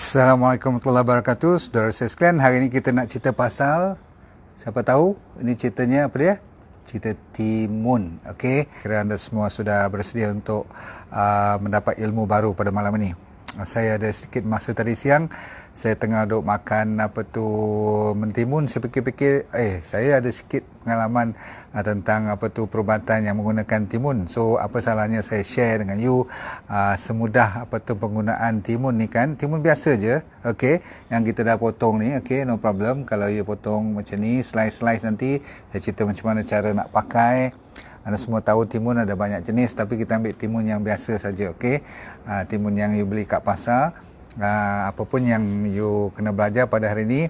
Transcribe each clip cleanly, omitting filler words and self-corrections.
Assalamualaikum warahmatullahi wabarakatuh. Saudara saya sekalian, hari ini kita nak cerita pasal, siapa tahu ini ceritanya apa dia? Cerita timun. Okey, kira anda semua sudah bersedia untuk mendapat ilmu baru pada malam ini. Saya ada sedikit masa tadi siang, saya tengah duk makan mentimun. Saya fikir-fikir, saya ada sikit pengalaman tentang perubatan yang menggunakan timun. So apa salahnya saya share dengan you semudah penggunaan timun ni kan. Timun biasa je, okey, yang kita dah potong ni, okey, no problem. Kalau you potong macam ni, slice nanti saya cerita macam mana cara nak pakai. Anda semua tahu timun ada banyak jenis, tapi kita ambil timun yang biasa saja, okey. Timun yang you beli kat pasar. Apa pun yang you kena belajar pada hari ini,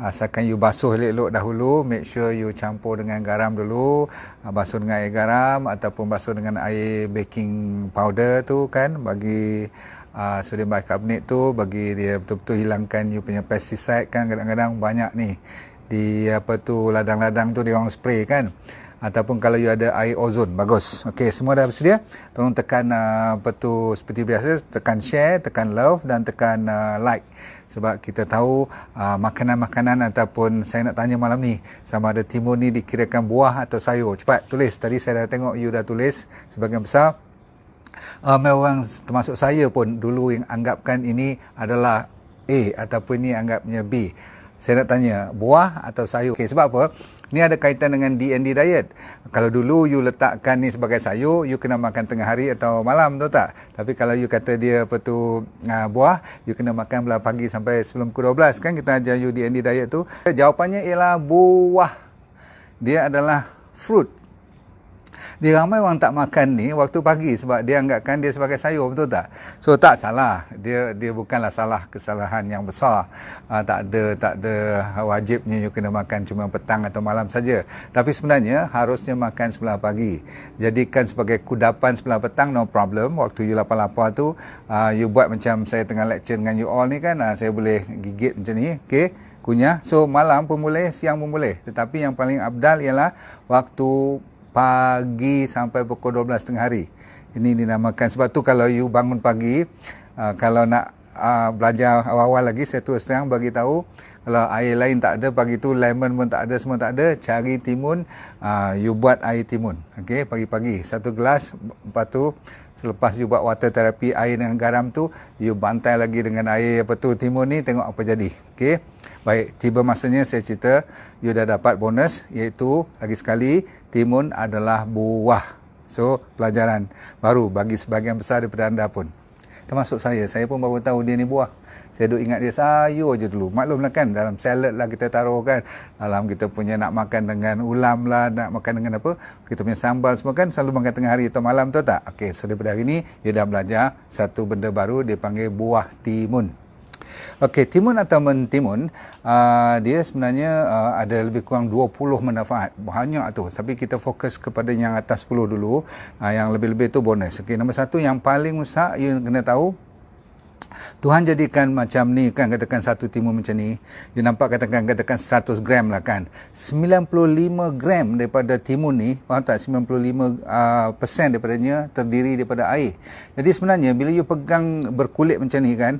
asalkan you basuh elok-elok dahulu, make sure you campur dengan garam dulu, basuh dengan air garam ataupun basuh dengan air baking powder tu kan, bagi sodium bicarbonate tu, bagi dia betul-betul hilangkan you punya pesticide kan. Kadang-kadang banyak ni di ladang-ladang tu dia orang spray kan. Ataupun kalau you ada air ozon, bagus. Okey, semua dah bersedia? Tolong tekan seperti biasa, tekan share, tekan love dan tekan like. Sebab kita tahu makanan-makanan ataupun saya nak tanya malam ni, sama ada timun ni dikirakan buah atau sayur. Cepat tulis. Tadi saya dah tengok you dah tulis sebagian besar. Orang termasuk saya pun dulu yang anggapkan ini adalah A ataupun ini anggapnya B. Saya nak tanya, buah atau sayur? Okay, sebab apa? Ni ada kaitan dengan D&D diet. Kalau dulu you letakkan ni sebagai sayur, you kena makan tengah hari atau malam, tahu tak? Tapi kalau you kata dia buah, you kena makan belah pagi sampai sebelum pukul 12. Kan kita ajar you D&D diet tu. Jawapannya ialah buah. Dia adalah fruit. Dia ramai orang tak makan ni waktu pagi sebab dia anggapkan dia sebagai sayur, betul tak? So tak salah. Dia bukanlah kesalahan yang besar. Tak ada wajibnya you kena makan cuma petang atau malam saja. Tapi sebenarnya harusnya makan sebelah pagi. Jadikan sebagai kudapan sebelah petang, no problem. Waktu you lapar-lapar tu, you buat macam saya tengah lecture dengan you all ni kan, saya boleh gigit macam ni, okey, kunyah. So malam pun boleh, siang pun boleh. Tetapi yang paling abdal ialah waktu pagi sampai pukul 12 tengah hari. Ini dinamakan, sebab tu kalau you bangun pagi, kalau nak belajar awal-awal lagi, saya terus terang bagi tahu, kalau air lain tak ada pagi tu, lemon pun tak ada, semua tak ada, cari timun, you buat air timun. Okey, pagi-pagi 1 gelas, lepas tu selepas you buat water therapy, air dengan garam tu, you bantai lagi dengan air timun ni, tengok apa jadi. Okey. Baik, tiba masanya saya cerita, you dah dapat bonus, iaitu lagi sekali, timun adalah buah. So, pelajaran baru bagi sebahagian besar daripada anda pun. Termasuk saya pun baru tahu dia ni buah. Saya duk ingat dia sayur je dulu. Maklumlah kan, dalam salad lah kita taruh kan, dalam kita punya nak makan dengan ulam lah, nak makan dengan apa, kita punya sambal semua kan, selalu makan tengah hari atau malam, tahu tak? Okey, so daripada hari ni, you dah belajar satu benda baru, dia panggil buah timun. Okey, timun atau mentimun, dia sebenarnya ada lebih kurang 20 manfaat. Banyak tu, tapi kita fokus kepada yang atas 10 dulu. Yang lebih-lebih tu bonus. Okey, nombor satu, yang paling besar you kena tahu, Tuhan jadikan macam ni kan, katakan satu timun macam ni, dia nampak katakan 100 gram lah kan, 95 gram daripada timun ni, faham tak, 95% daripadanya terdiri daripada air. Jadi sebenarnya bila you pegang berkulit macam ni kan,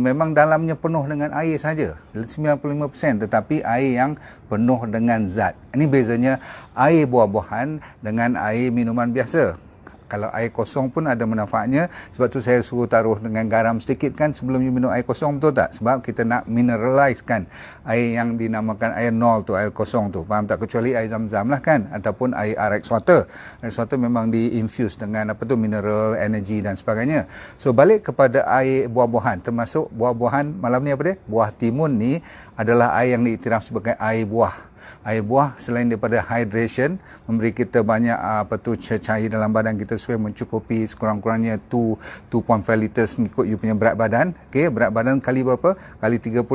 memang dalamnya penuh dengan air saja, 95%, tetapi air yang penuh dengan zat. Ini bezanya air buah-buahan dengan air minuman biasa. Kalau air kosong pun ada manfaatnya, sebab tu saya suruh taruh dengan garam sedikit kan sebelum you minum air kosong, betul tak? Sebab kita nak mineralize kan air yang dinamakan air nol tu, air kosong tu, faham tak? Kecuali air zam-zam lah kan, ataupun air RX water. RX water memang di-infuse dengan mineral, energy dan sebagainya. So balik kepada air buah-buahan, termasuk buah-buahan malam ni apa dia? Buah timun ni adalah air yang diiktiraf sebagai air buah. Air buah selain daripada hydration, memberi kita banyak cair dalam badan kita supaya mencukupi sekurang-kurangnya 2.5 liters mengikut you punya berat badan. Okey, berat badan kali berapa? Kali 30.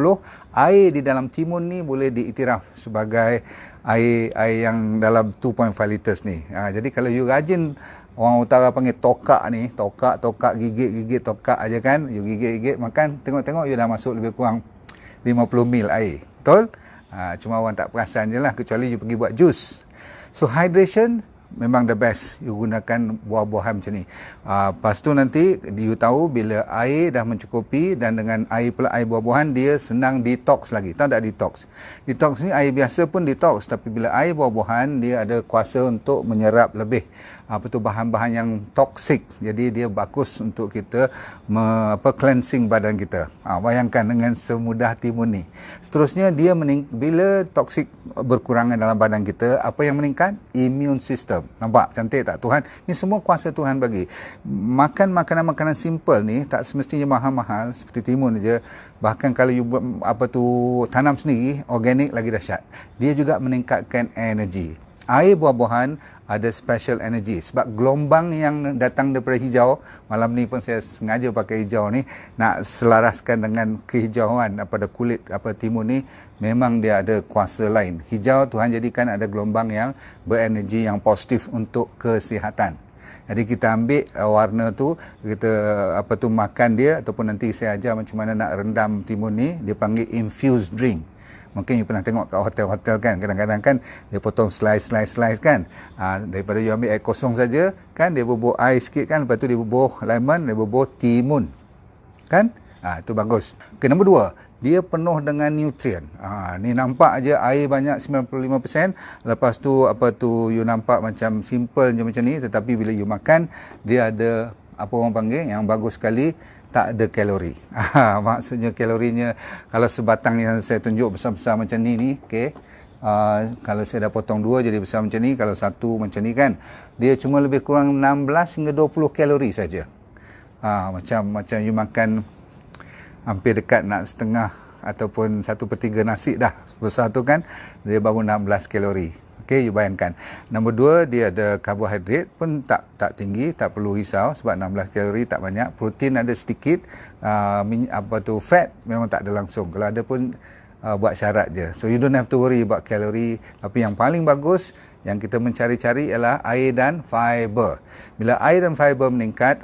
Air di dalam timun ni boleh diiktiraf sebagai air yang dalam 2.5 liters ni. Jadi kalau you rajin, orang utara panggil tokak ni, tokak gigit tokak aja kan, you gigit makan, tengok-tengok you dah masuk lebih kurang 50 ml air. Betul? Cuma orang tak perasan je lah, kecuali you pergi buat jus. So hydration memang the best you gunakan buah-buahan macam ni. Lepas tu nanti you tahu bila air dah mencukupi dan dengan air pula air buah-buahan dia senang detox lagi. Tahu tak detox? Detox ni air biasa pun detox, tapi bila air buah-buahan dia ada kuasa untuk menyerap lebih bahan-bahan yang toksik. Jadi dia bagus untuk kita cleansing badan kita. Bayangkan dengan semudah timun ni. Seterusnya dia bila toksik berkurangan dalam badan kita, apa yang meningkat? Immune system. Nampak cantik tak Tuhan? Ni semua kuasa Tuhan bagi. Makan makanan-makanan simple ni tak semestinya mahal-mahal seperti timun je. Bahkan kalau you buat tanam sendiri, organik lagi dahsyat. Dia juga meningkatkan energi. Air buah-buahan ada special energy sebab gelombang yang datang daripada hijau, malam ni pun saya sengaja pakai hijau ni nak selaraskan dengan kehijauan pada kulit timun ni. Memang dia ada kuasa lain. Hijau Tuhan jadikan ada gelombang yang berenergi yang positif untuk kesihatan. Jadi kita ambil warna tu, kita makan dia, ataupun nanti saya ajar macam mana nak rendam timun ni, dia panggil infused drink. Mungkin you pernah tengok kat hotel-hotel kan, kadang-kadang kan dia potong slice kan. Daripada you ambil air kosong saja kan, dia bubuh air sikit kan, lepas tu dia bubuh lemon, dia bubuh timun. Kan? Itu bagus. Nombor 2, dia penuh dengan nutrien. Ni nampak aja air banyak 95%, lepas tu you nampak macam simple je macam ni, tetapi bila you makan dia ada orang panggil yang bagus sekali, tak ada kalori. Maksudnya kalorinya kalau sebatang yang saya tunjuk besar-besar macam ni, okey. Kalau saya dah potong 2 jadi besar macam ni, kalau 1 macam ni kan, dia cuma lebih kurang 16 hingga 20 kalori saja. Macam you makan hampir dekat nak setengah ataupun 1/3 nasi dah besar tu kan, dia baru 16 kalori. Okey, you bayangkan. Nombor 2, dia ada karbohidrat pun tak tinggi, tak perlu risau sebab 16 kalori tak banyak. Protein ada sedikit, fat memang tak ada langsung. Kalau ada pun buat syarat je. So you don't have to worry about kalori. Tapi yang paling bagus yang kita mencari-cari ialah air dan fiber. Bila air dan fiber meningkat,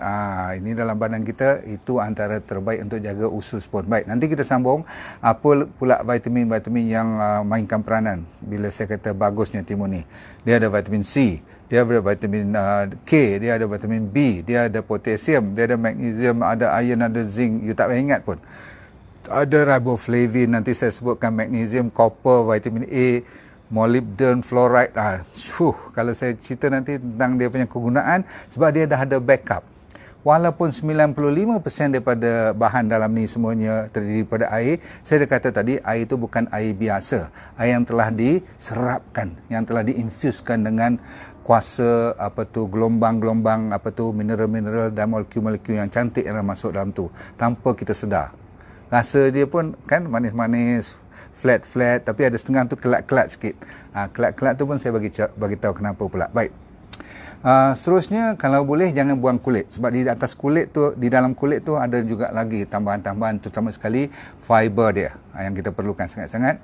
ini dalam badan kita, itu antara terbaik untuk jaga usus pun. Baik, nanti kita sambung apa pula vitamin-vitamin yang mainkan peranan bila saya kata bagusnya timun ni. Dia ada vitamin C, dia ada vitamin K, dia ada vitamin B, dia ada potasium, dia ada magnesium, ada iron, ada zinc. You tak payah ingat pun. Ada riboflavin, nanti saya sebutkan magnesium, copper, vitamin A, molybdenum, fluoride. Kalau saya cerita nanti tentang dia punya kegunaan, sebab dia dah ada backup. Walaupun 95% daripada bahan dalam ni semuanya terdiri daripada air, saya dah kata tadi, air itu bukan air biasa. Air yang telah diserapkan, yang telah diinfuskan dengan kuasa gelombang-gelombang mineral-mineral dan molekul-molekul yang cantik yang masuk dalam tu tanpa kita sedar. Rasa dia pun kan manis-manis, flat-flat, tapi ada setengah tu kelat-kelat sikit. Kelat-kelat tu pun saya bagi tahu kenapa pula. Baik. Seterusnya, kalau boleh jangan buang kulit, sebab di atas kulit tu, di dalam kulit tu ada juga lagi tambahan-tambahan, terutama sekali fiber dia yang kita perlukan sangat-sangat.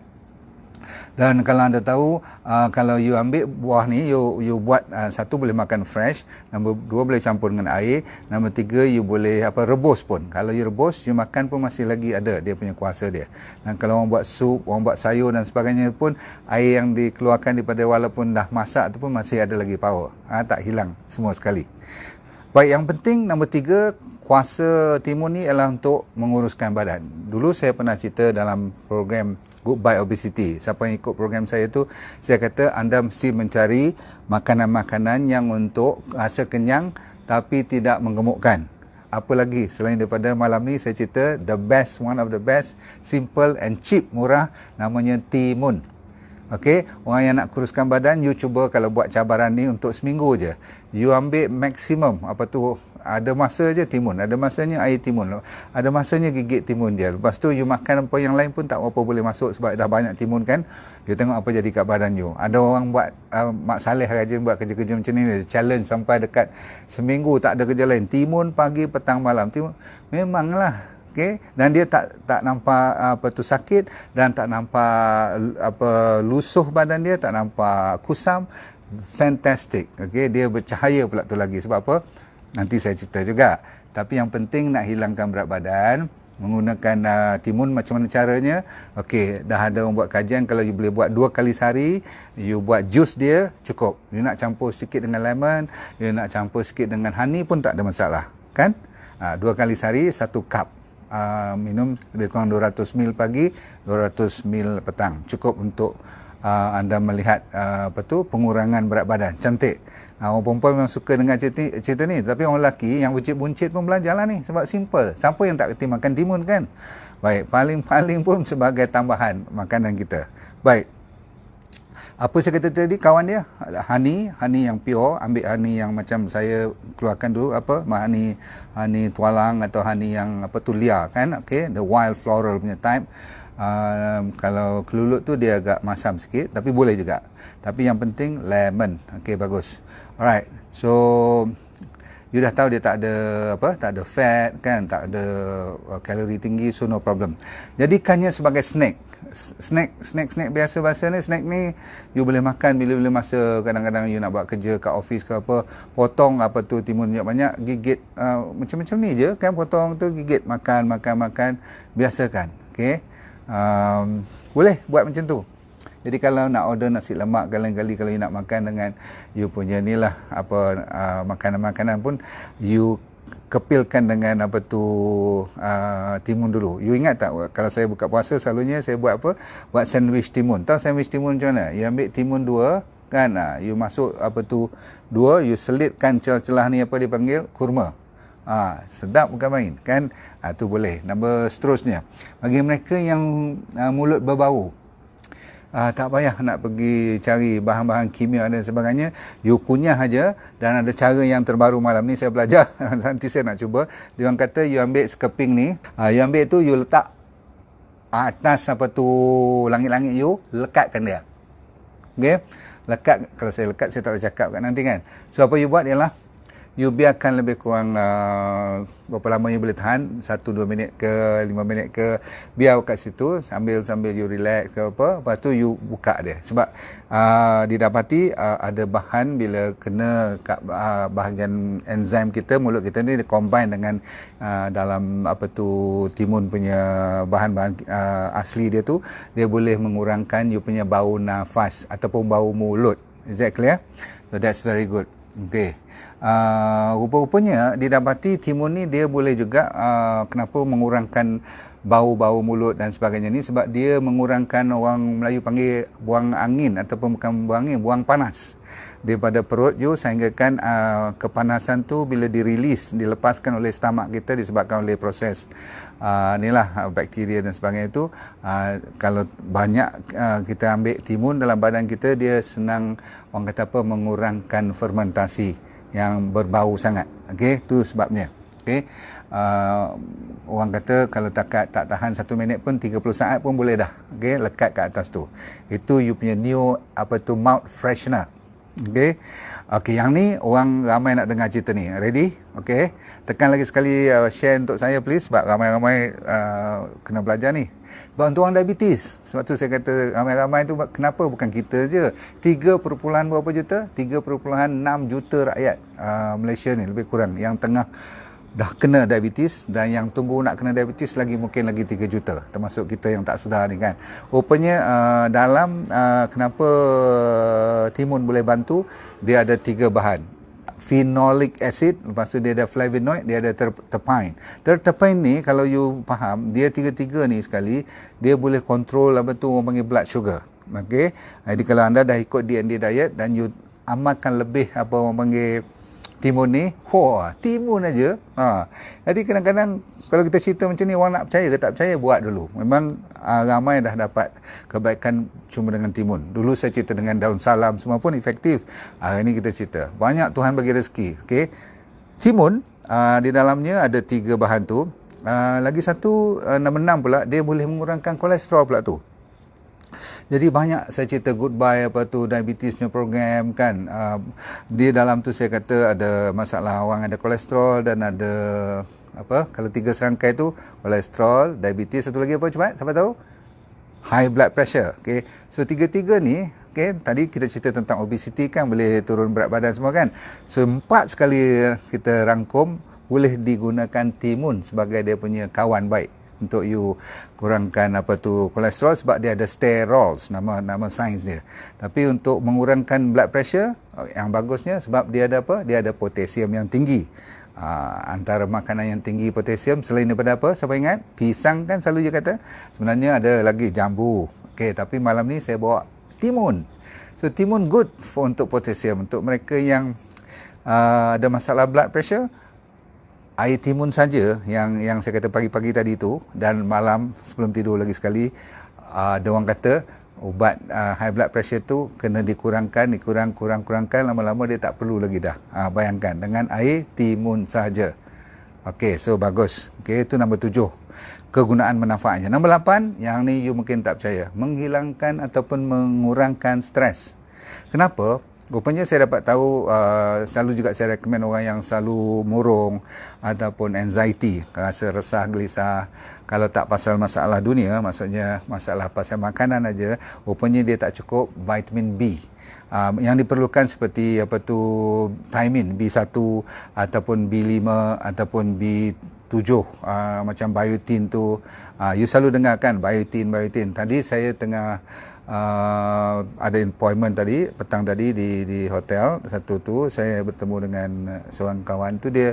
Dan kalau anda tahu, kalau you ambil buah ni, you buat, 1 boleh makan fresh, nombor 2 boleh campur dengan air, nombor 3 you boleh rebus pun. Kalau you rebus, you makan pun masih lagi ada dia punya kuasa dia. Dan kalau orang buat sup, orang buat sayur dan sebagainya pun, air yang dikeluarkan daripada walaupun dah masak tu pun masih ada lagi power. Tak hilang semua sekali. Baik, yang penting nombor 3, kuasa timun ni adalah untuk menguruskan badan. Dulu saya pernah cerita dalam program Goodbye Obesity. Siapa yang ikut program saya tu, saya kata anda mesti mencari makanan-makanan yang untuk rasa kenyang tapi tidak menggemukkan. Apa lagi selain daripada malam ni saya cerita one of the best, simple and cheap, murah, namanya timun. Okey, orang yang nak kuruskan badan, you cuba kalau buat cabaran ni untuk seminggu je. You ambil maksimum ada masa je timun, ada masanya air timun, ada masanya gigit timun je. Lepas tu you makan apa yang lain pun tak apa boleh masuk sebab dah banyak timun kan. You tengok apa jadi kat badan you. Ada orang buat Mak Saleh rajin buat kerja-kerja macam ni, dia challenge sampai dekat seminggu tak ada kerja lain. Timun pagi, petang, malam. Timun memanglah. Okay? Dan dia tak nampak sakit dan tak nampak lusuh badan dia, tak nampak kusam. Fantastic. Okay? Dia bercahaya pula tu lagi. Sebab apa? Nanti saya cerita juga. Tapi yang penting nak hilangkan berat badan, menggunakan timun. Macam mana caranya? Okey, dah ada orang buat kajian, kalau you boleh buat 2 kali sehari, you buat jus dia cukup. You nak campur sedikit dengan lemon, you nak campur sikit dengan honey pun tak ada masalah, kan? 2 kali sehari 1 cup. Minum lebih kurang 200 ml pagi, 200 ml petang. Cukup untuk anda melihat pengurangan berat badan. Cantik. Orang perempuan memang suka dengan cerita ni. Tapi orang lelaki yang buncit-buncit pun belajarlah ni. Sebab simple. Siapa yang tak kerti makan timun, kan? Baik. Paling-paling pun sebagai tambahan makanan kita. Baik. Apa saya kata tadi, kawan dia? Honey yang pure. Ambil honey yang macam saya keluarkan dulu. Honey tualang atau honey yang liar, kan? Okay. The wild floral punya type. Kalau kelulut tu dia agak masam sikit, tapi boleh juga. Tapi yang penting lemon. Okay, bagus. Alright. So you dah tahu dia tak ada fat, kan, tak ada kalori tinggi, so no problem. Jadikannya sebagai snack biasa-biasa ni. Snack ni you boleh makan bila-bila masa. Kadang-kadang you nak buat kerja kat office ke apa, potong timun banyak-banyak, gigit macam-macam ni je, kan, potong tu gigit, makan, biasakan. Okey. Boleh buat macam tu. Jadi kalau nak order nasi lemak, kali-kali kalau you nak makan dengan you punya ni lah, makanan-makanan pun you kepilkan dengan timun dulu. You ingat tak, kalau saya buka puasa selalunya saya buat buat sandwich timun. Tahu sandwich timun macam mana? You ambil timun 2, kan, you masuk 2, you selitkan celah-celah ni, dia panggil kurma. Sedap bukan main, kan? Tu boleh. Nombor seterusnya, bagi mereka yang mulut berbau, tak payah nak pergi cari bahan-bahan kimia dan sebagainya. You kunyah aja. Dan ada cara yang terbaru malam ni saya belajar. Nanti saya nak cuba. Dia orang kata you ambil sekeping ni, you ambil tu, you letak atas langit-langit, you lekatkan dia. Okey, lekat. Kalau saya lekat, saya tak boleh cakap kat nanti, kan. So apa you buat ialah you biarkan lebih kurang berapa lama you boleh tahan, 1-2 minit ke 5 minit ke, biar kat situ sambil you relax ke apa. Lepas tu you buka dia, sebab didapati ada bahan bila kena kat bahagian enzim kita, mulut kita ni, dia combine dengan dalam timun punya bahan-bahan asli dia tu, dia boleh mengurangkan you punya bau nafas ataupun bau mulut. Is that clear? So that's very good. Okay. Rupa-rupanya didapati timun ni dia boleh juga kenapa mengurangkan bau-bau mulut dan sebagainya ni, sebab dia mengurangkan, orang Melayu panggil buang angin, ataupun bukan buang angin, buang panas daripada perut you, sehinggakan kepanasan tu bila dilepaskan oleh stomach kita disebabkan oleh proses inilah bakteria dan sebagainya itu. Kalau banyak kita ambil timun dalam badan kita, dia senang, orang kata mengurangkan fermentasi yang berbau sangat. Okey, tu sebabnya. Okey. Orang kata kalau tak tahan 1 minit pun 30 saat pun boleh dah. Okey, lekat kat atas tu. Itu you punya new mouth freshener. Okey. Okey, yang ni orang ramai nak dengar cerita ni. Ready? Okey. Tekan lagi sekali share untuk saya please, sebab ramai-ramai kena belajar ni. Sebab untuk orang diabetes. Sebab tu saya kata ramai-ramai tu, kenapa bukan kita je. 3, berapa juta? 3,6 juta rakyat Malaysia ni lebih kurang yang tengah dah kena diabetes, dan yang tunggu nak kena diabetes mungkin lagi 3 juta, termasuk kita yang tak sedar ni, kan. Rupanya dalam kenapa timun boleh bantu, dia ada 3 bahan. Phenolic acid, lepas tu dia ada flavonoid, dia ada terpene. Terpene ni kalau you faham, dia 3 ni sekali, dia boleh kontrol orang panggil blood sugar. Okey. Jadi kalau anda dah ikut D&D diet dan you amalkan lebih orang panggil timun ni, timun aja. Jadi kadang-kadang kalau kita cerita macam ni, orang nak percaya ke tak percaya, buat dulu. Memang ramai dah dapat kebaikan cuma dengan timun. Dulu saya cerita dengan daun salam, semua pun efektif. Hari ni kita cerita banyak Tuhan bagi rezeki. Okey. Timun di dalamnya ada 3 bahan tu. Lagi satu, nombor 6 pula, dia boleh mengurangkan kolesterol pula tu. Jadi banyak saya cerita goodbye diabetes punya program, kan. Di dalam tu saya kata ada masalah orang ada kolesterol dan ada kalau 3 serangkai tu, kolesterol, diabetes, satu lagi apa cepat? Siapa tahu? High blood pressure. Okey. So 3 ni, okey, tadi kita cerita tentang obesity, kan, boleh turun berat badan semua, kan. So 4 sekali kita rangkum, boleh digunakan timun sebagai dia punya kawan baik. untuk you kurangkan kolesterol, sebab dia ada sterols, nama sains dia. Tapi untuk mengurangkan blood pressure, yang bagusnya sebab dia ada apa? Dia ada potasium yang tinggi. Antara makanan yang tinggi potasium selain daripada apa? Siapa ingat? Pisang kan selalu je kata. Sebenarnya ada lagi jambu. Okey, tapi malam ni saya bawa timun. So timun good untuk potasium. Untuk mereka yang ada masalah blood pressure, air timun saja yang saya kata pagi-pagi tadi tu, dan malam sebelum tidur lagi sekali, ada orang kata ubat high blood pressure tu kena dikurangkan, lama-lama dia tak perlu lagi dah. Bayangkan dengan air timun saja. Okey, so bagus. Okey, itu nombor 7. Kegunaan manfaatnya. Nombor 8, yang ni you mungkin tak percaya. Menghilangkan ataupun mengurangkan stres. Kenapa? Rupanya saya dapat tahu, selalu juga saya recommend orang yang selalu murung ataupun anxiety, rasa resah, gelisah. Kalau tak pasal masalah dunia, maksudnya masalah pasal makanan aja, rupanya dia tak cukup vitamin B. Yang diperlukan seperti thiamin B1 ataupun B5 ataupun B7, macam biotin tu. You selalu dengar kan biotin. Tadi saya tengah ada appointment tadi, petang tadi di hotel satu tu, saya bertemu dengan seorang kawan tu. Dia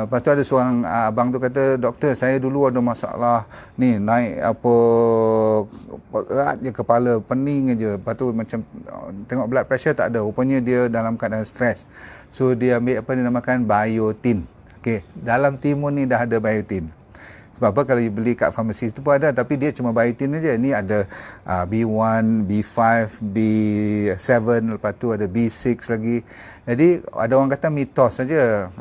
lepas tu ada seorang abang tu kata, doktor saya dulu ada masalah ni, naik berat je kepala, pening je, lepas tu macam tengok blood pressure tak ada, rupanya dia dalam keadaan stres. So dia ambil apa dinamakan biotin. Okey, dalam timun ni dah ada biotin. Sebab apa, kalau you beli kat farmasi tu pun ada, tapi dia cuma biotin aja. Ni ada B1, B5, B7, lepas tu ada B6 lagi. Jadi ada orang kata mitos saja,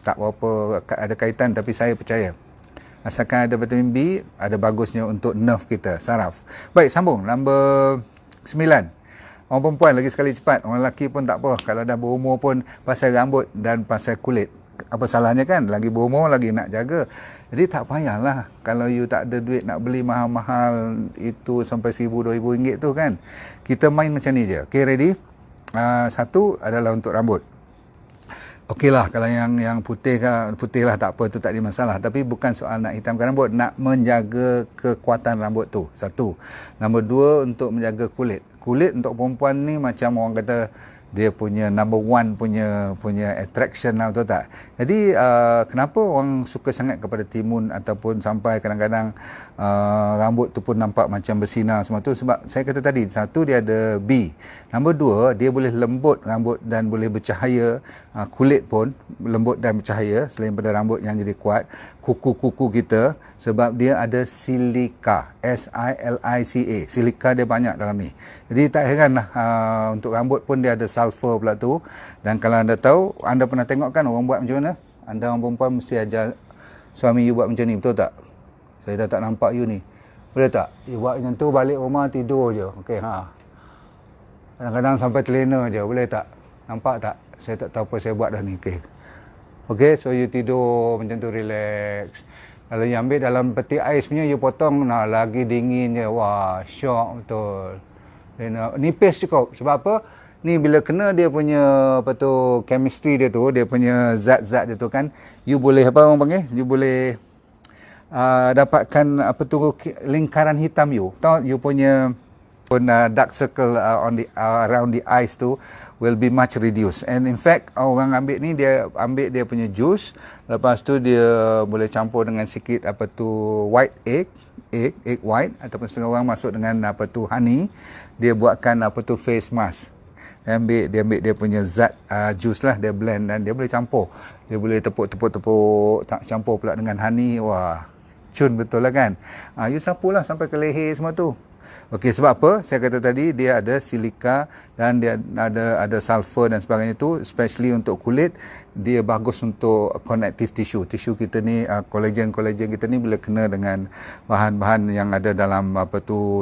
tak berapa ada kaitan, tapi saya percaya. Asalkan ada vitamin B, ada bagusnya untuk nerve kita, saraf. Baik, sambung. Nombor 9. Orang perempuan lagi sekali cepat, orang lelaki pun tak apa. Kalau dah berumur pun pasal rambut dan pasal kulit. Apa salahnya kan? Lagi berumur, lagi nak jaga. Jadi tak payahlah kalau you tak ada duit nak beli mahal-mahal itu sampai RM1,000-2,000 tu kan. Kita main macam ni je. Okay, ready? Satu adalah untuk rambut. Okey lah, kalau yang putih lah tak apa, tu tak ada masalah. Tapi bukan soal nak hitamkan rambut, nak menjaga kekuatan rambut tu. Satu. Nombor 2, untuk menjaga kulit. Kulit untuk perempuan ni macam orang kata, dia punya number one punya attraction lah, betul tak? Jadi kenapa orang suka sangat kepada timun, ataupun sampai kadang-kadang rambut tu pun nampak macam bersinar semua tu, sebab saya kata tadi, satu dia ada B. Nombor 2, dia boleh lembut rambut dan boleh bercahaya. Kulit pun lembut dan bercahaya, selain pada rambut yang jadi kuat. Kuku-kuku kita, sebab dia ada silika, SILICA. Silika dia banyak dalam ni. Jadi tak heranlah untuk rambut pun dia ada sulfur pula tu. Dan kalau anda tahu, anda pernah tengok kan orang buat macam mana? Anda orang perempuan mesti ajar suami you buat macam ni, betul tak? Saya dah tak nampak you ni. Boleh tak? You buat macam tu, balik rumah tidur je. Okey, kadang-kadang sampai terlena je, boleh tak? Nampak tak? Saya tak tahu apa saya buat dah ni. Okey, so you tidur macam tu, relax. Kalau you ambil dalam peti ais punya, you potong, lagi dingin je. Wah, syok betul. Nipis cukup. Sebab apa? Ni bila kena dia punya chemistry dia tu, dia punya zat-zat dia tu kan, you boleh orang panggil? You boleh dapatkan lingkaran hitam you. Tahu you punya dark circle around the eyes tu will be much reduced. And in fact, orang ambil ni, dia ambil dia punya juice, lepas tu dia boleh campur dengan sikit white egg white, ataupun setengah orang masuk dengan honey, dia buatkan face mask. Dia ambil dia punya zat juice lah, dia blend dan dia boleh campur. Dia boleh tepuk, tak campur pula dengan honey. Wah, cun betul lah kan. You sapulah sampai ke leher semua tu. Okey, sebab apa? Saya kata tadi, dia ada silika dan dia ada sulfur dan sebagainya tu, especially untuk kulit. Dia bagus untuk connective tissue. Tisu kita ni, collagen kita ni bila kena dengan bahan-bahan yang ada dalam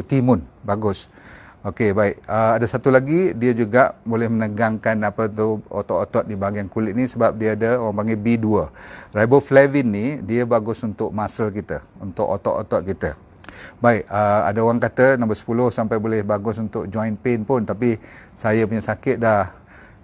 timun, bagus. Okey, baik. Ada satu lagi, dia juga boleh menegangkan otot-otot di bahagian kulit ni, sebab dia ada orang panggil B2. Riboflavin ni dia bagus untuk muscle kita, untuk otot-otot kita. Baik, ada orang kata nombor 10 sampai boleh bagus untuk joint pain pun, tapi saya punya sakit dah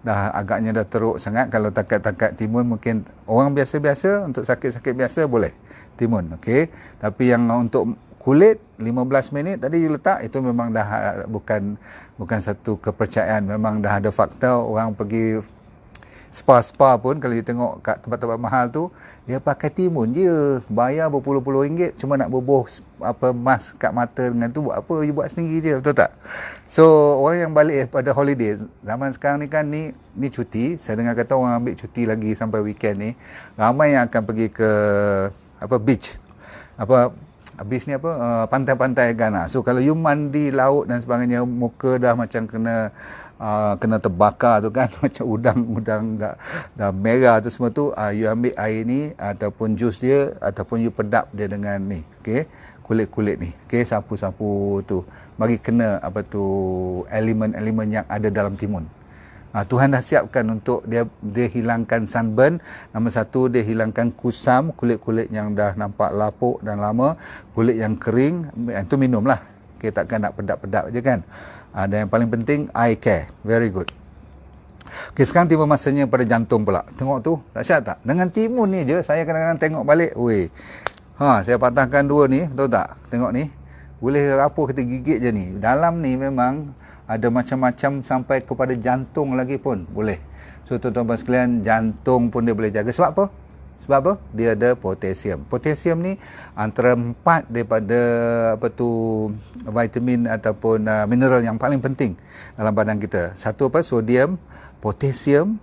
dah agaknya dah teruk sangat. Kalau takat-takat timun mungkin orang biasa-biasa, untuk sakit-sakit biasa boleh timun, okey. Tapi yang untuk kulit 15 minit tadi you letak, itu memang dah bukan satu kepercayaan, memang dah ada fakta. Orang pergi spa pun kalau you tengok kat tempat-tempat mahal tu, dia pakai timun je, bayar berpuluh-puluh ringgit cuma nak bubuh mask kat mata dengan tu. Buat apa, you buat sendiri je, betul tak? So orang yang balik pada holiday zaman sekarang ni kan, ni cuti, saya dengar kata orang ambil cuti lagi sampai weekend ni, ramai yang akan pergi ke beach, ni pantai-pantai Ghana. So kalau you mandi laut dan sebagainya, muka dah macam kena terbakar tu kan macam udang dah merah tu semua tu, you ambil air ni ataupun jus dia, ataupun you pedap dia dengan ni, okey, kulit-kulit ni, okey, sapu-sapu tu, bagi kena elemen-elemen yang ada dalam timun. Tuhan dah siapkan untuk dia hilangkan sunburn. Nombor satu, dia hilangkan kusam, kulit-kulit yang dah nampak lapuk dan lama, kulit yang kering, itu minumlah. Okay, takkan nak pedap-pedap je kan. Dan yang paling penting, eye care. Very good. Okay, sekarang tiba masanya pada jantung pula. Tengok tu, dahsyat tak? Dengan timun ni je, saya kadang-kadang tengok balik, saya patahkan dua ni, betul tak? Tengok ni, boleh rapuh kita gigit je ni. Dalam ni memang ada macam-macam sampai kepada jantung lagi pun boleh. So tuan-tuan sekalian, jantung pun dia boleh jaga. Sebab apa? Sebab apa? Dia ada potasium. Potasium ni antara 4 daripada vitamin ataupun mineral yang paling penting dalam badan kita. Satu sodium, potasium,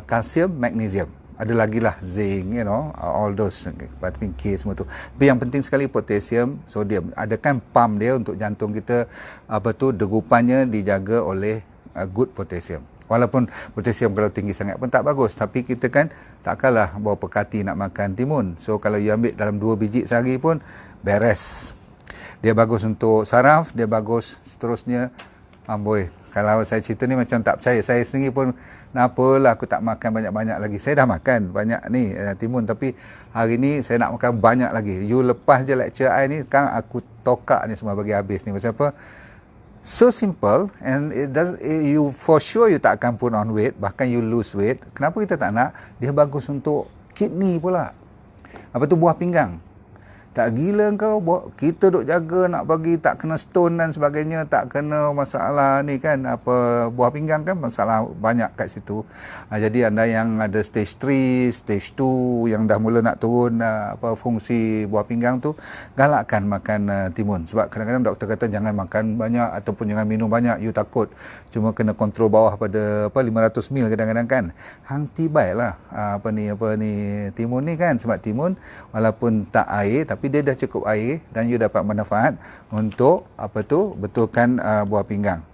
kalsium, magnesium. Ada lagi lah zinc, all those, vitamin K semua tu. Tapi yang penting sekali potasium, sodium. Ada kan pump dia untuk jantung kita, degupannya dijaga oleh good potasium. Walaupun potasium kalau tinggi sangat pun tak bagus, tapi kita kan takkanlah bawa pekati nak makan timun. So kalau you ambil dalam 2 biji sehari pun beres. Dia bagus untuk saraf, dia bagus seterusnya. Kalau saya cerita ni macam tak percaya. Saya sendiri pun, nampalah aku tak makan banyak-banyak lagi. Saya dah makan banyak ni timun, tapi hari ni saya nak makan banyak lagi. You lepas je lecture I ni, sekarang aku tokak ni semua bagi habis ni. Pasal apa? So simple, and you for sure you tak akan put on weight, bahkan you lose weight. Kenapa kita tak nak? Dia bagus untuk kidney pula. Buah pinggang. Tak gila kau, kita duk jaga nak bagi tak kena stone dan sebagainya, tak kena masalah ni kan, buah pinggang kan masalah banyak kat situ. Jadi anda yang ada stage 3, stage 2 yang dah mula nak turun fungsi buah pinggang tu, galakkan makan timun. Sebab kadang-kadang doktor kata jangan makan banyak ataupun jangan minum banyak, you takut cuma kena kontrol bawah pada 500 ml kadang-kadang kan. Hang tibai lah timun ni kan, sebab timun walaupun tak air tapi dia dah cukup air dan you dapat manfaat untuk betulkan buah pinggang.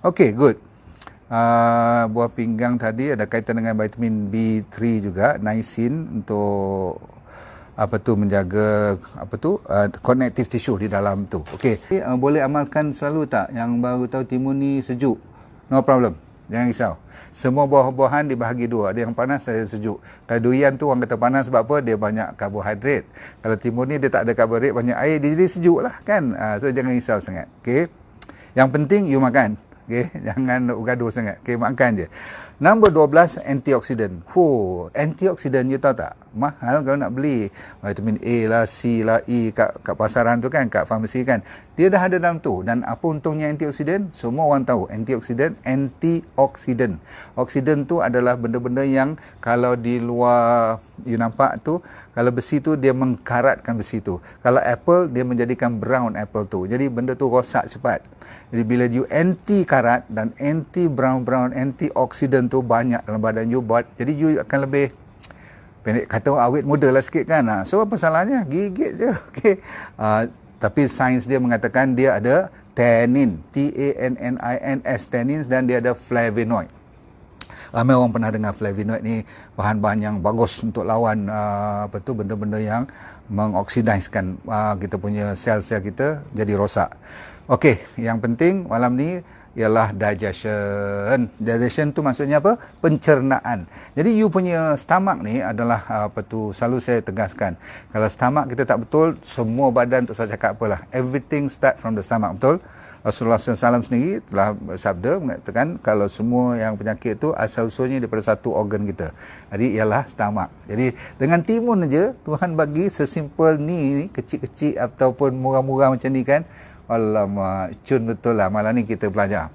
Okey, good. Buah pinggang tadi ada kaitan dengan vitamin B3 juga, niacin, untuk menjaga connective tissue di dalam tu. Okey, boleh amalkan selalu tak? Yang baru tahu timun ni sejuk. No problem. Jangan risau. Semua buah-buahan dibahagi dua. Ada yang panas, ada yang sejuk. Kalau durian tu orang kata panas sebab apa? Dia banyak karbohidrat. Kalau timun ni dia tak ada karbohidrat, banyak air, dia jadi sejuk lah kan. So jangan risau sangat. Okay? Yang penting you makan. Okay? Jangan gaduh sangat. Okay? Makan je. Nombor 12, antioksidan. Antioksidan you tahu tak? Mahal kalau nak beli. Vitamin A lah, C lah, E kat pasaran tu kan, kat farmasi kan. Dia dah ada dalam tu. Dan apa untungnya antioksidan? Semua orang tahu. Antioksidan. Oksidan tu adalah benda-benda yang kalau di luar you nampak tu, kalau besi tu dia mengkaratkan besi tu. Kalau apple, dia menjadikan brown apple tu. Jadi benda tu rosak cepat. Jadi bila you anti karat dan anti brown, antioksidan tu banyak dalam badan you, jadi you akan lebih, pendek kata, awet muda lah sikit kan. So apa salahnya? Gigit je. Okay. Tapi sains dia mengatakan dia ada tannin, T-A-N-N-I-N-S, tannins, dan dia ada flavonoid. Ramai orang pernah dengar flavonoid ni bahan-bahan yang bagus untuk lawan benda-benda yang mengoksidiskan kita punya sel-sel kita jadi rosak. Okey, yang penting malam ni ialah digestion. Digestion tu maksudnya apa? Pencernaan. Jadi you punya stomach ni adalah selalu saya tegaskan. Kalau stomach kita tak betul, semua badan tu saya cakap apalah. Everything start from the stomach, betul? Rasulullah SAW sendiri telah bersabda mengatakan kalau semua yang penyakit tu asal-usulnya daripada satu organ kita. Jadi ialah stomach. Jadi dengan timun aja Tuhan bagi sesimpel ni, kecil-kecil ataupun murah-murah macam ni kan. Alamak, cun betul lah malam ni kita belajar.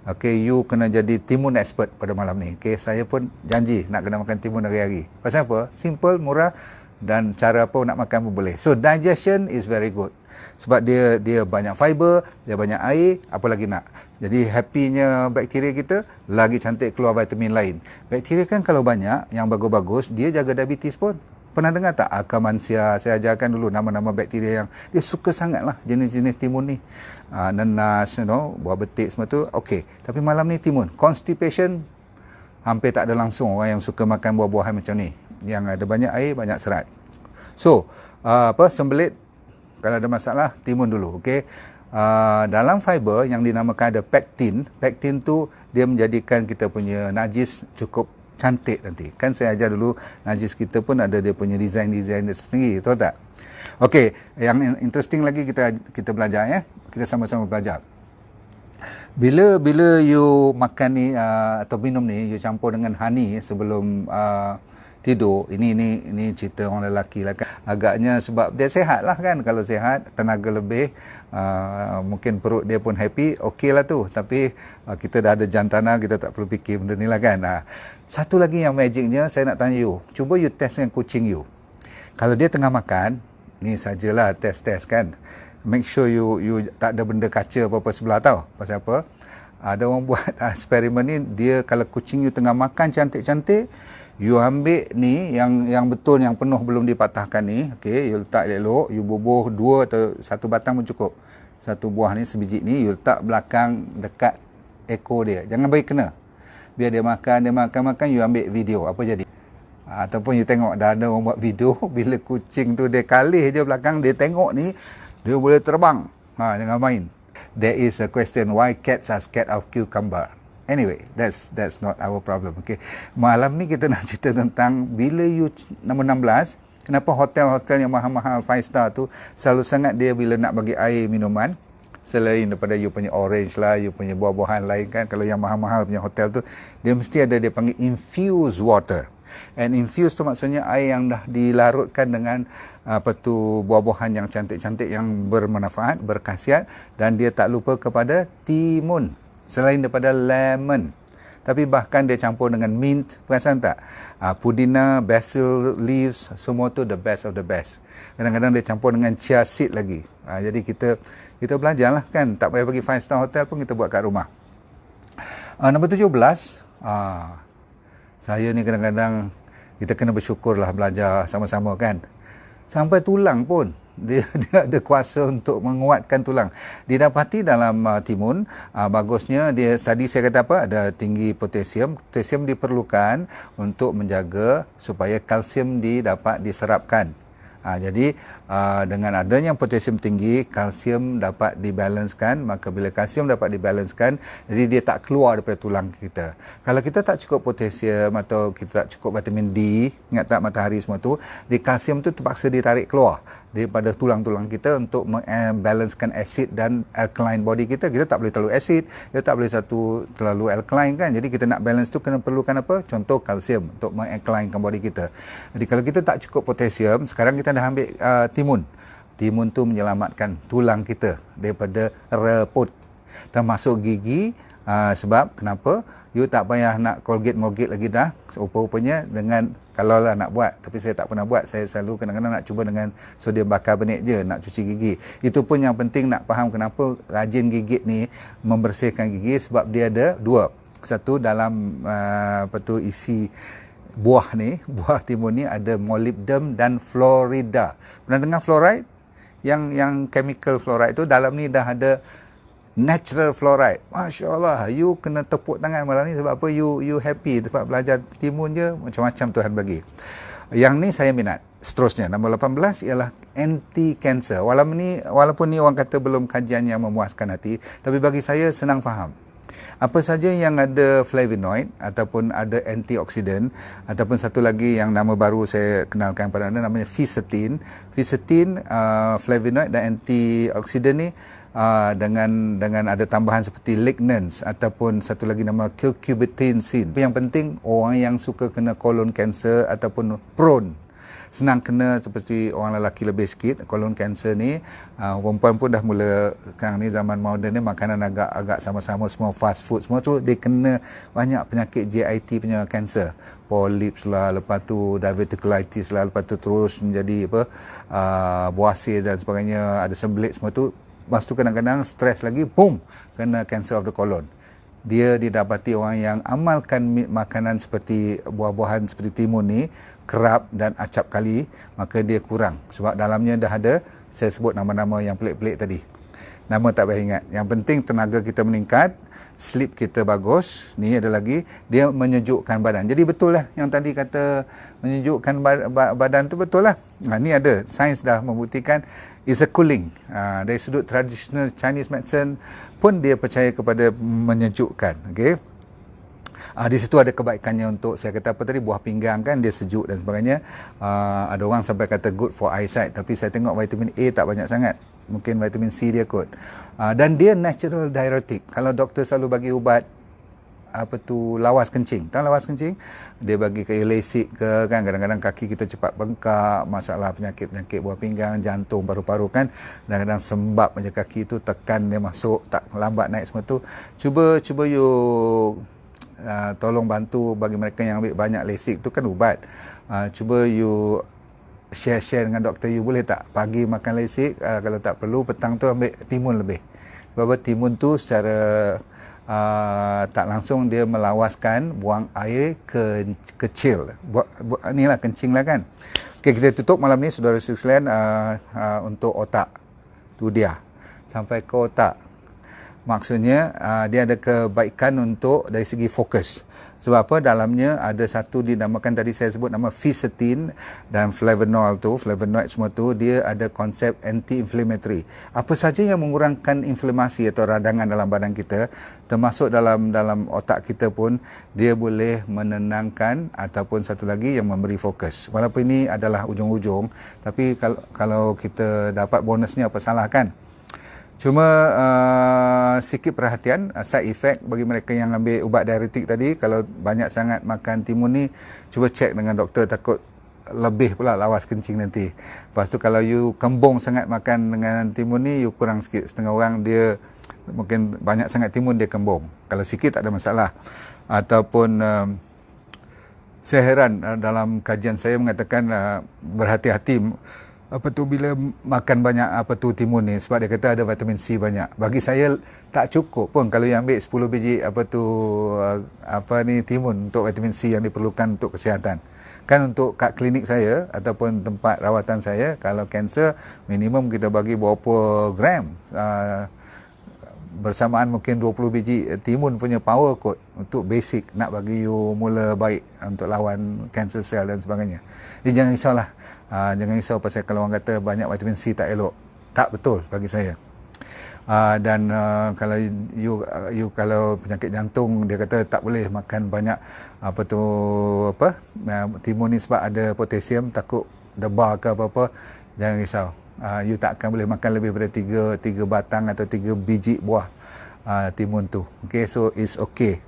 Okay, you kena jadi timun expert pada malam ni. Okay, saya pun janji nak kena makan timun hari-hari. Pasal apa? Simple, murah dan cara apa nak makan pun boleh. So digestion is very good. Sebab dia banyak fiber, dia banyak air, apa lagi nak. Jadi happynya bakteria kita, lagi cantik keluar vitamin lain. Bakteria kan kalau banyak, yang bagus-bagus, dia jaga diabetes pun. Pernah dengar tak Akkermansia? Saya ajarkan dulu nama-nama bakteria yang dia suka sangat lah jenis-jenis timun ni. Nanas, buah betik semua tu, okey. Tapi malam ni timun. Constipation, hampir tak ada langsung orang yang suka makan buah-buahan macam ni. Yang ada banyak air, banyak serat. So, sembelit, kalau ada masalah, timun dulu, okey. Dalam fiber yang dinamakan ada pektin. Pektin tu dia menjadikan kita punya najis cukup cantik nanti. Kan saya ajar dulu najis kita pun ada dia punya design-design sendiri, tahu tak? Okey, yang interesting lagi kita belajar ya. Kita sama-sama belajar. Bila you makan ni atau minum ni, you campur dengan honey sebelum tidur, ini cerita orang lelaki lah kan. Agaknya sebab dia sihat lah kan. Kalau sihat, tenaga lebih, mungkin perut dia pun happy, okey lah tu. Tapi kita dah ada jantana, kita tak perlu fikir benda ni lah kan. Satu lagi yang magicnya, saya nak tanya you, cuba you test dengan kucing you. Kalau dia tengah makan, ni sajalah test kan. Make sure you tak ada benda kaca apa-apa sebelah tau. Pasal apa? Ada orang buat eksperimen ni, dia kalau kucing you tengah makan cantik-cantik, you ambil ni yang betul yang penuh belum dipatahkan ni, okey, you letak elok, you bubuh 2 atau 1 batang pun cukup. Satu buah ni sebiji ni you letak belakang dekat ekor dia. Jangan bagi kena. Biar dia makan, you ambil video apa jadi. Ataupun you tengok dah ada orang buat video bila kucing tu dia kalih je belakang, dia tengok ni dia boleh terbang. Jangan main. There is a question why cats are scared of cucumber. Anyway, that's not our problem. Okay. Malam ni kita nak cerita tentang bila you nombor 16, kenapa hotel-hotel yang mahal-mahal 5 star tu selalu sangat dia bila nak bagi air minuman, selain daripada you punya orange lah, you punya buah-buahan lain kan. Kalau yang mahal-mahal punya hotel tu, dia mesti ada dia panggil infused water. And infused tu maksudnya air yang dah dilarutkan dengan buah-buahan yang cantik-cantik, yang bermanfaat, berkhasiat, dan dia tak lupa kepada timun. Selain daripada lemon, tapi bahkan dia campur dengan mint, perasan tak? Pudina, basil leaves, semua tu the best of the best. Kadang-kadang dia campur dengan chia seed lagi. Jadi kita belajarlah kan, tak payah pergi 5 star hotel pun kita buat kat rumah. Nombor 17, saya ni kadang-kadang kita kena bersyukurlah belajar sama-sama kan. Sampai tulang pun dia ada kuasa untuk menguatkan tulang. Didapati dalam timun, bagusnya dia, tadi saya kata apa, ada tinggi potasium. Potasium diperlukan untuk menjaga supaya kalsium dapat diserapkan. Jadi dengan adanya potasium tinggi, kalsium dapat dibalanskan. Maka bila kalsium dapat dibalanskan, jadi dia tak keluar daripada tulang kita. Kalau kita tak cukup potasium atau kita tak cukup vitamin D, ingat tak matahari semua tu, di kalsium tu terpaksa ditarik keluar daripada tulang-tulang kita untuk membalancekan acid dan alkaline body kita. Kita tak boleh terlalu acid, kita tak boleh terlalu alkaline kan. Jadi kita nak balance tu kena perlukan apa? Contoh kalsium untuk mengalkalinekan body kita. Jadi kalau kita tak cukup potasium, sekarang kita dah ambil timun. Timun tu menyelamatkan tulang kita daripada reput, termasuk gigi. Sebab kenapa? You tak payah nak Colgate-Molgate lagi dah. Rupa-rupanya dengan, kalau lah nak buat, tapi saya tak pernah buat, saya selalu kadang-kadang nak cuba dengan sodium bikarbonat je nak cuci gigi. Itu pun yang penting nak faham kenapa rajin gigit ni membersihkan gigi, sebab dia ada 2. Satu dalam isi buah ni, buah timun ni ada molybdenum dan fluorida. Pernah dengar fluoride? Yang chemical fluoride tu dalam ni dah ada natural fluoride. Masya Allah, you kena tepuk tangan malam ni. Sebab apa? You happy sebab belajar timun je, macam-macam Tuhan bagi. Yang ni saya minat. Seterusnya, nombor 18 ialah anti-cancer. Walaupun ni orang kata belum kajian yang memuaskan hati, tapi bagi saya senang faham. Apa saja yang ada flavonoid ataupun ada antioksidan, ataupun satu lagi yang nama baru saya kenalkan pada anda namanya fisetin. Fisetin, flavonoid dan antioksidan ni dengan ada tambahan seperti lignans ataupun satu lagi nama cucurbitacin. Yang penting orang yang suka kena colon cancer ataupun prone senang kena, seperti orang lelaki lebih sikit colon cancer ni, perempuan pun dah mula sekarang ni zaman moden ni makanan agak sama-sama semua fast food semua tu, dia kena banyak penyakit JIT punya cancer, polyps lah, lepas tu diverticulitis lah, lepas tu terus menjadi buasir dan sebagainya, ada sembelit semua tu. Lepas tu kadang-kadang stres lagi, boom, kena cancer of the colon. Dia didapati orang yang amalkan makanan seperti buah-buahan seperti timun ni, kerap dan acap kali, maka dia kurang. Sebab dalamnya dah ada, saya sebut nama-nama yang pelik-pelik tadi. Nama tak payah ingat. Yang penting tenaga kita meningkat, sleep kita bagus. Ni ada lagi, dia menyejukkan badan. Jadi betul lah yang tadi kata menyejukkan badan tu betul lah. Ni ada, sains dah membuktikan is a cooling. Dari sudut traditional Chinese medicine pun dia percaya kepada menyejukkan. Okay? Di situ ada kebaikannya untuk, saya kata apa tadi, buah pinggang kan, dia sejuk dan sebagainya. Ada orang sampai kata good for eyesight, tapi saya tengok vitamin A tak banyak sangat. Mungkin vitamin C dia kot. Dan dia natural diuretic. Kalau doktor selalu bagi ubat lawas kencing. Tahu lawas kencing? Dia bagi kayak lasik ke kan, kadang-kadang kaki kita cepat bengkak, masalah penyakit-penyakit buah pinggang, jantung, paru-paru kan. Kadang-kadang sembab macam kaki tu, tekan dia masuk, tak lambat naik semua tu. Cuba you tolong bantu bagi mereka yang ambil banyak lasik tu kan ubat. Cuba you share dengan doktor you, boleh tak pagi makan lasik, kalau tak perlu petang tu ambil timun lebih. Sebab timun tu secara tak langsung dia melawaskan buang air kecil. Inilah kencing lah kan. Okay, kita tutup malam ni saudara sekalian untuk otak. Tu dia. Sampai ke otak. Maksudnya dia ada kebaikan untuk dari segi fokus. Sebab apa? Dalamnya ada satu dinamakan, tadi saya sebut nama fisetin dan flavonoid tu, flavonoid semua tu, dia ada konsep anti-inflammatory. Apa saja yang mengurangkan inflamasi atau radangan dalam badan kita, termasuk dalam otak kita pun, dia boleh menenangkan ataupun satu lagi yang memberi fokus. Walaupun ini adalah ujung-ujung, tapi kalau kita dapat bonusnya apa salah kan? Cuma sikit perhatian, side effect bagi mereka yang ambil ubat diuretik tadi, kalau banyak sangat makan timun ni, cuba cek dengan doktor, takut lebih pula lawas kencing nanti. Lepas tu kalau you kembung sangat makan dengan timun ni, you kurang sikit. Setengah orang dia mungkin banyak sangat timun, dia kembung. Kalau sikit tak ada masalah. Ataupun saya heran, dalam kajian saya mengatakan berhati-hati bila makan banyak timun ni, sebab dia kata ada vitamin C banyak. Bagi saya tak cukup pun kalau yang ambil 10 biji timun untuk vitamin C yang diperlukan untuk kesihatan. Kan untuk kat klinik saya ataupun tempat rawatan saya, kalau kanser minimum kita bagi berapa gram, bersamaan mungkin 20 biji timun punya power kot untuk basic nak bagi you mula baik untuk lawan cancer cell dan sebagainya. Jadi jangan risaulah. Jangan risau pasal kalau orang kata banyak vitamin C tak elok. Tak betul bagi saya. Dan kalau you kalau penyakit jantung, dia kata tak boleh makan banyak timun ni sebab ada potasium, takut debar ke apa-apa. Jangan risau. You tak akan boleh makan lebih daripada 3 batang atau 3 biji buah timun tu. Okay, so it's okay.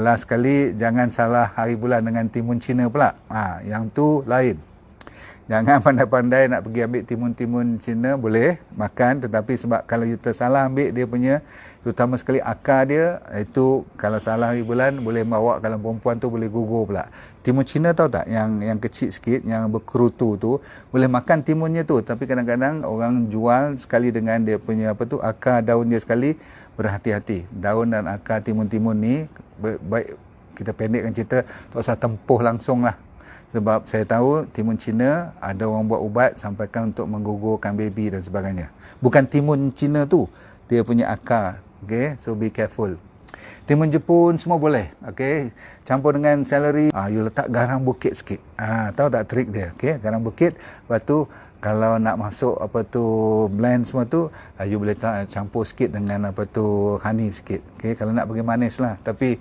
Last kali, jangan salah hari bulan dengan timun Cina pula. Yang tu lain. Jangan pandai-pandai nak pergi ambil timun-timun Cina, boleh makan, tetapi sebab kalau you tersalah ambil dia punya, terutama sekali akar dia, itu kalau salah hari bulan boleh bawa, kalau perempuan tu boleh gugur pula. Timun Cina tahu tak, yang kecil sikit, yang berkerutu tu, boleh makan timunnya tu, tapi kadang-kadang orang jual sekali dengan dia punya akar daun dia sekali. Berhati-hati, daun dan akar timun-timun ni, baik kita pendekkan cerita, tak usah tempuh langsung lah. Sebab saya tahu timun Cina ada orang buat ubat sampaikan untuk menggugurkan baby dan sebagainya. Bukan timun Cina tu, dia punya akar. Okay, so be careful. Timun Jepun semua boleh. Okay, campur dengan celery. You letak garang bukit sikit. Tahu tak trik dia? Okay, garang bukit. Lepas tu Kalau nak masuk blend semua tu, you boleh campur sikit dengan honey sikit. Okey, kalau nak bagi manis lah. Tapi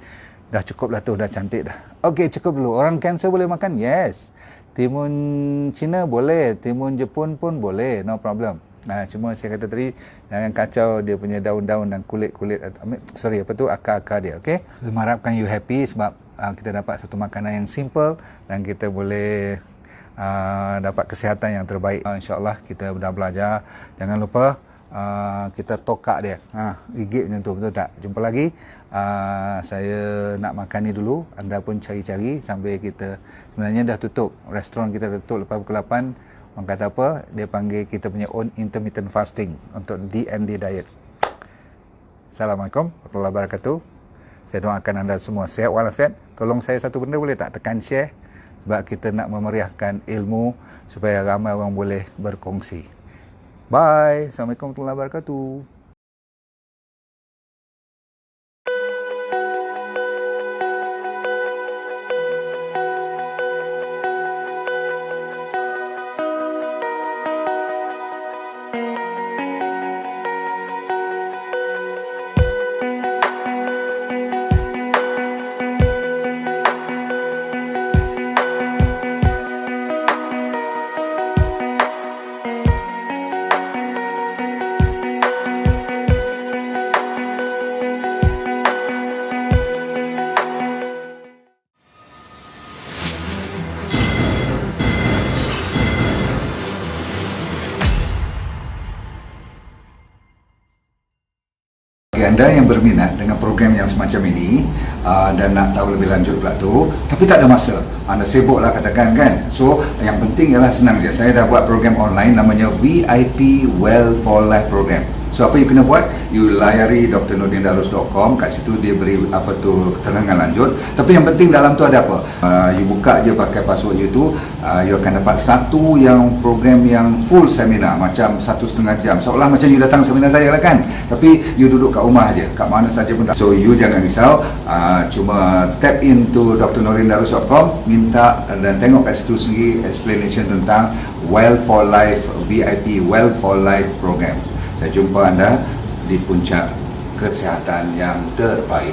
dah cukup lah tu, dah cantik dah. Okey, cukup dulu. Orang Cancer boleh makan? Yes. Timun Cina boleh, timun Jepun pun boleh, no problem. Cuma saya kata tadi, jangan kacau dia punya daun-daun dan kulit-kulit, akar-akar dia, okey? Saya harapkan you happy sebab kita dapat satu makanan yang simple dan kita boleh dapat kesihatan yang terbaik. InsyaAllah kita dah belajar. Jangan lupa kita tokak dia, gigit macam tu, betul tak? Jumpa lagi. Saya nak makan ni dulu, anda pun cari-cari sampai kita, sebenarnya dah tutup, restoran kita dah tutup lepas pukul 8. Orang kata apa, dia panggil kita punya own intermittent fasting untuk DND diet. Assalamualaikum warahmatullahi wabarakatuh. Saya doakan anda semua sihat walafiat. Tolong saya satu benda, boleh tak tekan share, sebab kita nak memeriahkan ilmu supaya ramai orang boleh berkongsi. Bye. Assalamualaikum warahmatullahi wabarakatuh. Bagi anda yang berminat dengan program yang semacam ini dan nak tahu lebih lanjut pula tu, tapi tak ada masa, anda sibuk lah katakan kan. So yang penting ialah senang je, saya dah buat program online namanya VIP Well for Life Program. So apa you kena buat, you layari drnordindarus.com, kat situ dia beri keterangan lanjut. Tapi yang penting dalam tu ada apa, you buka je pakai password you tu, you akan dapat satu yang program yang full seminar, macam 1.5 jam, seolah macam you datang seminar saya lah kan, tapi you duduk kat rumah je, kat mana saja pun tak. So you jangan risau, cuma tap into drnordindarus.com, minta dan tengok kat situ sendiri explanation tentang Well for Life VIP Well for Life Program. Saya jumpa anda di puncak kesihatan yang terbaik.